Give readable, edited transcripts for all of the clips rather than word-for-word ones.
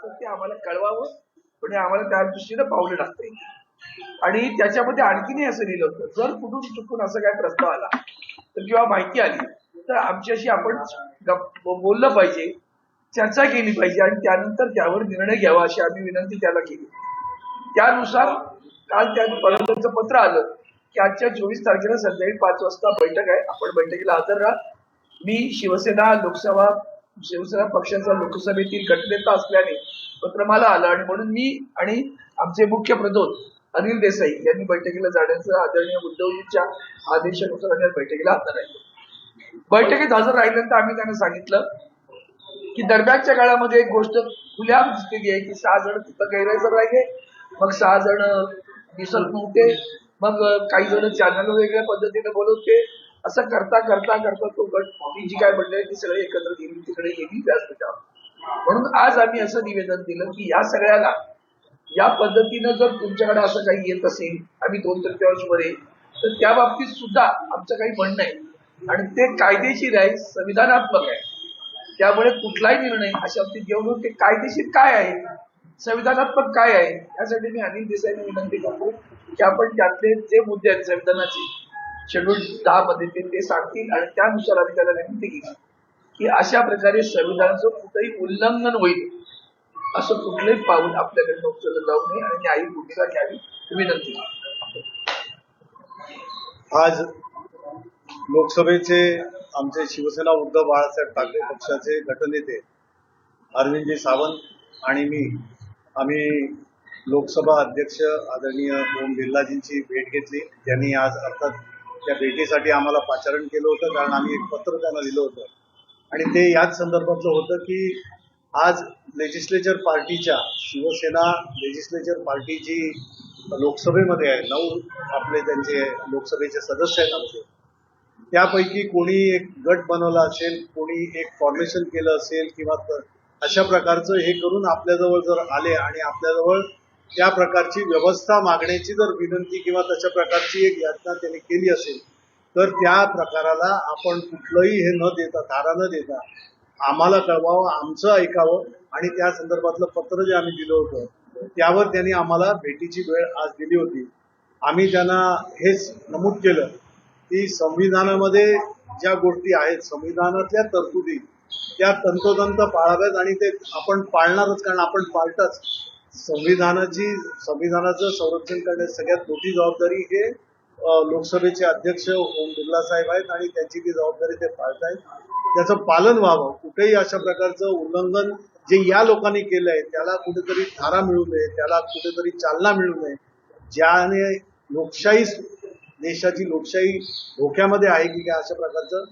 तर ते आम्हाला कळवावं, म्हणजे आम्हाला त्या दृष्टीनं पावलं टाकता येईल. आणि त्याच्यामध्ये आणखीनही असं लिहिलं होतं, जर कुठून चुकून असं काय प्रस्ताव आला तर किंवा माहिती आली तर आमच्याशी आपण बोललं पाहिजे, चर्चा केली पाहिजे आणि त्यानंतर त्यावर निर्णय घ्यावा अशी आम्ही विनंती त्याला केली. त्यानुसार काल त्या पर्यंतचं पत्र आलं की आजच्या 24 तारखेला संध्याकाळी 5 वाजता बैठक आहे, आपण बैठकीला हजर राहा. मी शिवसेना पक्षाचा लोकसभेतील गटनेता असल्याने पत्र मला आलं आणि म्हणून मी आणि आमचे मुख्य प्रतोद अनिल देसाई यांनी बैठकीला जाण्याचं आदरणीय उद्धवजींच्या आदेशानुसार आम्ही बैठकीला हजर राहिलो. बैठकीत हजर राहिल्यानंतर आम्ही त्यांना सांगितलं की दरम्यानच्या काळामध्ये एक गोष्ट खुल्या दिसलेली आहे की 6 जण तिथं गैरहजर राहिले, मग 6 जण दिसत नव्हते, मग काही जण चॅनल वेगळ्या पद्धतीने बोलवते, असं करता करता करता तो गट ती जी काय मंडळी ती सगळे एकत्र गेली, तिकडे गेली व्यासपीठावर. म्हणून आज आम्ही असं निवेदन दिलं की या सगळ्याला या पद्धतीनं जर तुमच्याकडे असं काही येत असेल, आम्ही 2/3 वर आहे, तर त्या बाबतीत सुद्धा आमचं काही म्हणणं आहे आणि ते कायदेशीर आहे, संविधानात्मक आहे. त्यामुळे कुठलाही निर्णय अशा बाबतीत घेऊन ते कायदेशीर काय आहे, संविधानात्मक काय आहे, यासाठी मी अनिल देसाईंना विनंती करतो की आपण त्यातले जे मुद्दे आहेत संविधानाचे शेड्यूल 10 मध्ये ते सांगतील आणि त्यानुसार आम्ही त्याला विनंती केली की अशा प्रकारे संविधानाचं कुठेही उल्लंघन होईल असं कुठलंही पाऊल आपल्याकडे उचललं जाऊ नये आणि न्यायिक भूमिका घ्यावी विनंती. आज लोकसभेचे आमचे शिवसेना उद्धव बाळासाहेब ठाकरे पक्षाचे गटनेते अरविंदजी सावंत आणि आम्ही लोकसभा अध्यक्ष आदरणीय ओम बिर्लाजींची भेट घेतली. त्यांनी आज अर्थात त्या भेटीसाठी आम्हाला पाचारण केलं होतं, कारण आम्ही एक पत्र त्यांना लिहिलं होतं आणि ते याच संदर्भातलं होतं की आज लेजिस्लेचर पार्टीच्या शिवसेना लेजिस्लेचर पार्टी जी लोकसभेमध्ये आहे, 9 आपले त्यांचे लोकसभेचे सदस्य आहेत आमचे, त्यापैकी कोणी एक गट बनवला असेल, कोणी एक फॉर्मेशन केलं असेल किंवा अशा प्रकारचं हे करून आपल्याजवळ जर आले आणि आपल्याजवळ त्या प्रकारची व्यवस्था मागण्याची जर विनंती किंवा तशा प्रकारची एक यातना त्यांनी केली असेल तर त्या प्रकाराला आपण कुठलंही हे न देता, थारा न देता आम्हाला कळवावं, आमचं ऐकावं आणि त्या संदर्भातलं पत्र जे आम्ही दिलं होतं त्यावर त्यांनी आम्हाला भेटीची वेळ आज दिली होती. आम्ही त्यांना हेच नमूद केलं की संविधानामध्ये ज्या गोष्टी आहेत, संविधानातल्या तरतुदी त्या तंतोतंत पाळाव्यात आणि ते आपण पाळणारच, कारण आपण पाळताच. संविधानाचं संरक्षण करण्याची सगळ्यात मोठी जबाबदारी हे लोकसभेचे अध्यक्ष ओम बिर्ला साहेब आहेत आणि त्यांची ती जबाबदारी ते पाळतायत. त्याचं पालन व्हावं, कुठेही अशा प्रकारचं उल्लंघन जे या लोकांनी केलं आहे त्याला कुठेतरी थारा मिळू नये, त्याला कुठेतरी चालना मिळू नये, ज्याने लोकशाही, देशाची लोकशाही धोक्यामध्ये आहे की काय, अशा प्रकारचं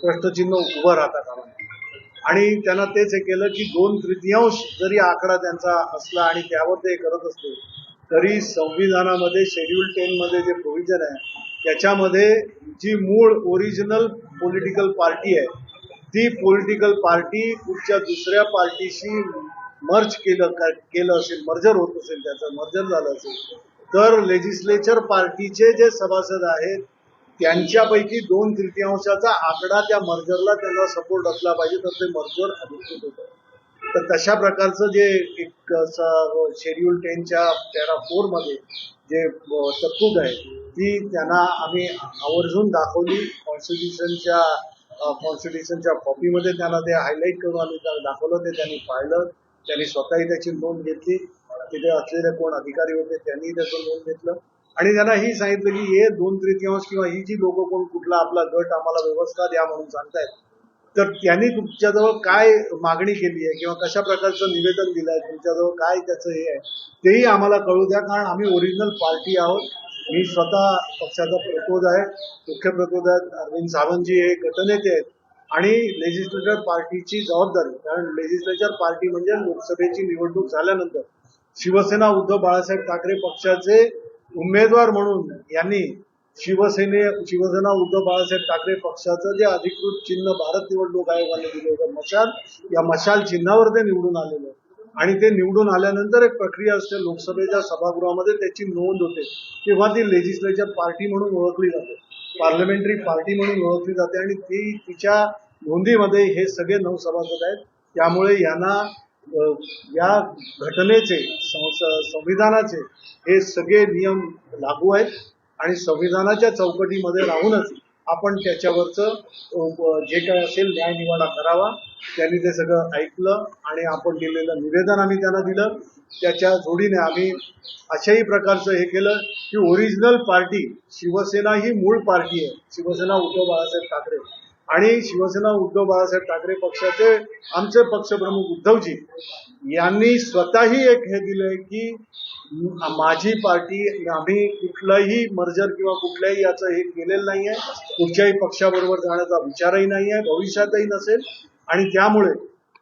प्रश्नचिन्ह उभं राहता कामा नये. आणि त्यांना तेच हे केलं की 2/3 जरी आकडा त्यांचा असला आणि त्यावर ते करत असले तरी संविधानामध्ये शेड्यूल 10 मध्ये जे प्रोव्हिजन आहे त्याच्यामध्ये जी मूळ ओरिजिनल पॉलिटिकल पार्टी आहे ती पॉलिटिकल पार्टी कुठच्या दुसऱ्या पार्टीशी मर्ज केलं असेल, मर्जर होत असेल, त्याचं मर्जर झालं असेल तर लेजिस्लेचर पार्टीचे जे सभासद आहेत त्यांच्यापैकी 2/3 आकडा त्या मर्जरला त्यांना सपोर्ट असला पाहिजे तर ते मर्जर अधिकृत होतं. तर तशा प्रकारचं जे एक शेड्यूल 10च्या पॅरा 4 मध्ये जे तरतूद आहे ती त्यांना आम्ही आवर्जून दाखवली. कॉन्स्टिट्यूशनच्या कॉपीमध्ये त्यांना ते हायलाईट करून आम्ही त्यांना दाखवलं, ते त्यांनी पाहिलं, त्यांनी स्वतःही त्याची नोंद घेतली, तिथे असलेले कोण अधिकारी होते त्यांनी त्याचं नोंद घेतलं आणि त्यांना ही सांगितलं की हे 2/3 किंवा ही जी लोक कोण कुठला आपला गट आम्हाला व्यवस्था द्या म्हणून सांगतायत तर त्यांनी तुमच्याजवळ काय मागणी केली आहे किंवा कशा प्रकारचं निवेदन दिलं आहे, तुमच्याजवळ काय त्याचं हे आहे तेही आम्हाला कळू द्या, कारण आम्ही ओरिजिनल पार्टी आहोत. मी स्वतः पक्षाचा प्रतोद आहे, मुख्य प्रतोद आहेत, अरविंद सावंतजी हे गटनेते आहेत आणि लेजिस्लेचर पार्टीची जबाबदारी, कारण लेजिस्लेचर पार्टी म्हणजे लोकसभेची निवडणूक झाल्यानंतर शिवसेना उद्धव बाळासाहेब ठाकरे पक्षाचे उमेदवार म्हणून यांनी शिवसेना उद्धव बाळासाहेब ठाकरे पक्षाचं जे अधिकृत चिन्ह भारत निवडणूक आयोगाने दिलं होतं मशाल, या मशाल चिन्हावर ते निवडून आलेलं आणि ते निवडून आल्यानंतर एक प्रक्रिया असते, लोकसभेच्या सभागृहामध्ये त्याची नोंद होते, तेव्हा ती लेजिस्लेचर पार्टी म्हणून ओळखली जाते, पार्लमेंटरी पार्टी म्हणून ओळखली जाते आणि ती तिच्या नोंदीमध्ये हे सगळे 9 सभासद आहेत. त्यामुळे यांना या घटनेचे संविधानाचे हे सगळे नियम लागू आहेत आणि संविधानाच्या चौकटीमध्ये राहूनच आपण त्याच्यावरचं जे काय असेल न्यायनिवाडा करावा. त्यांनी ते सगळं ऐकलं आणि आपण दिलेलं निवेदन आम्ही त्यांना दिलं. त्याच्या जोडीने आम्ही अशाही प्रकारचं हे केलं की ओरिजिनल पार्टी शिवसेना ही मूळ पार्टी आहे. शिवसेना उद्धव बाळासाहेब ठाकरे आणि शिवसेना उद्धव बाळासाहेब ठाकरे पक्षाचे आमचे पक्षप्रमुख उद्धवजी यांनी स्वतःही एक हे दिलंय की माझी पार्टी, आम्ही कुठलंही मर्जर किंवा कुठल्याही याचं हे केलेलं नाहीये, कुठच्याही पक्षाबरोबर जाण्याचा विचारही नाहीये, भविष्यातही नसेल. आणि त्यामुळे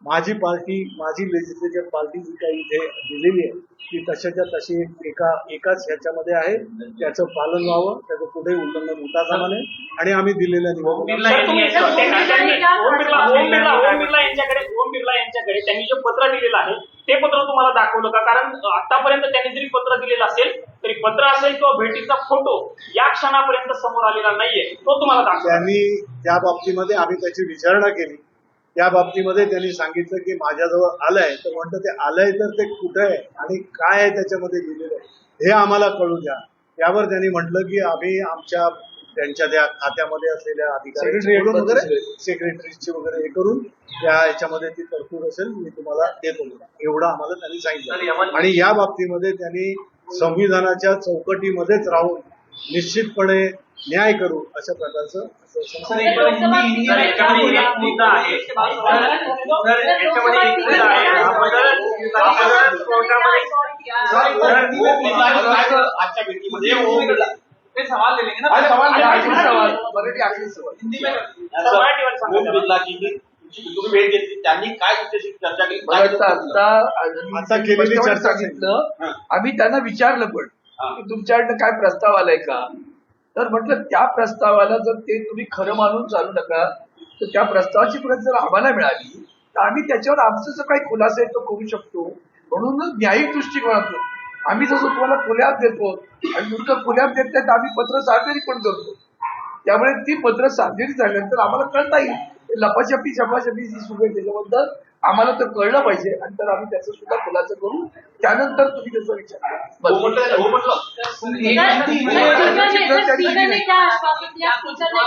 माझी पार्टी, माझी लेजिस्लेटिव्ह पार्टी जी काही इथे दिलेली आहे ती तशाच्या तशी एकाच ह्याच्यामध्ये आहे. त्याचं पालन व्हावं, त्याचं कुठेही उल्लंघन होता कामा नये आणि आम्ही दिलेल्या ओम बिर्ला यांच्याकडे त्यांनी जे पत्र दिलेलं आहे ते पत्र तुम्हाला दाखवलं का? कारण आतापर्यंत त्यांनी जरी पत्र दिलेलं असेल तरी पत्र असेल किंवा भेटीचा फोटो या क्षणापर्यंत समोर आलेला नाहीये, तो तुम्हाला दाखवला. त्यांनी त्या बाबतीमध्ये आम्ही त्याची विचारणा केली. त्या बाबतीमध्ये त्यांनी सांगितलं की माझ्याजवळ आलंय, तर म्हणतं ते आलंय तर ते कुठं आहे आणि काय आहे त्याच्यामध्ये लिहिलेलं आहे हे आम्हाला कळू द्या. त्यावर त्यांनी म्हटलं की आम्ही आमच्या त्यांच्या त्या खात्यामध्ये असलेल्या अधिकारी वगैरे सेक्रेटरीची वगैरे हे करून त्या ह्याच्यामध्ये ती तरतूद असेल मी तुम्हाला देतो, एवढं आम्हाला त्यांनी सांगितलं. आणि या बाबतीमध्ये त्यांनी संविधानाच्या चौकटीमध्येच राहून निश्चितपणे न्याय करू अशा प्रकारचं तुम्ही भेट घेतली त्यांनी काय तुमच्याशी चर्चा केली? आता केलेली चर्चा सांगितलं. आम्ही त्यांना विचारलं पण की तुमच्याकडनं काय प्रस्ताव आलाय का? तर म्हटलं त्या प्रस्तावाला जर ते तुम्ही खरं मानून चालू नका, तर त्या प्रस्तावाची प्रत जर आम्हाला मिळाली तर आम्ही त्याच्यावर आमचं जो काही खुलासा आहे तो करू शकतो. म्हणूनच न्यायिक दृष्टिकोनातून आम्ही जसं तुम्हाला फुल्याप देतो आणि नुसतं फुल्याप देत नाहीत, आम्ही पत्र सार्वजनिक पण करतो. त्यामुळे ती पत्र सार्वजनिक झाल्यानंतर आम्हाला कळता येईल लपाछपी छपाछपी जी सुरू आहे त्याच्याबद्दल आम्हाला तर कळलं पाहिजे आणि तर आम्ही त्याचा सुद्धा खुलासा करू. त्यानंतर तुम्ही त्याचा विचार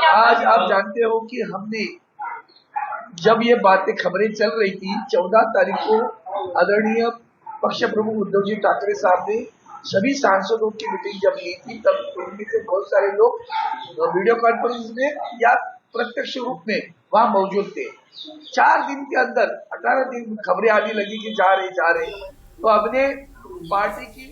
आज आप जानते हो कि हमने जब ये बातें खबरें चल रही थी 14 तारीख को आदरणीय पक्ष प्रमुख उद्धव जी ठाकरे साहब ने सभी सांसदों की मीटिंग जब ली थी तब उनमें से बहुत सारे लोग वीडियो कॉन्फ्रेंस में या प्रत्यक्ष रूप में वहां मौजूद थे. 4 दिन के अंदर 18 दिन खबरें आने लगी कि जा रहे. तो हमने पार्टी की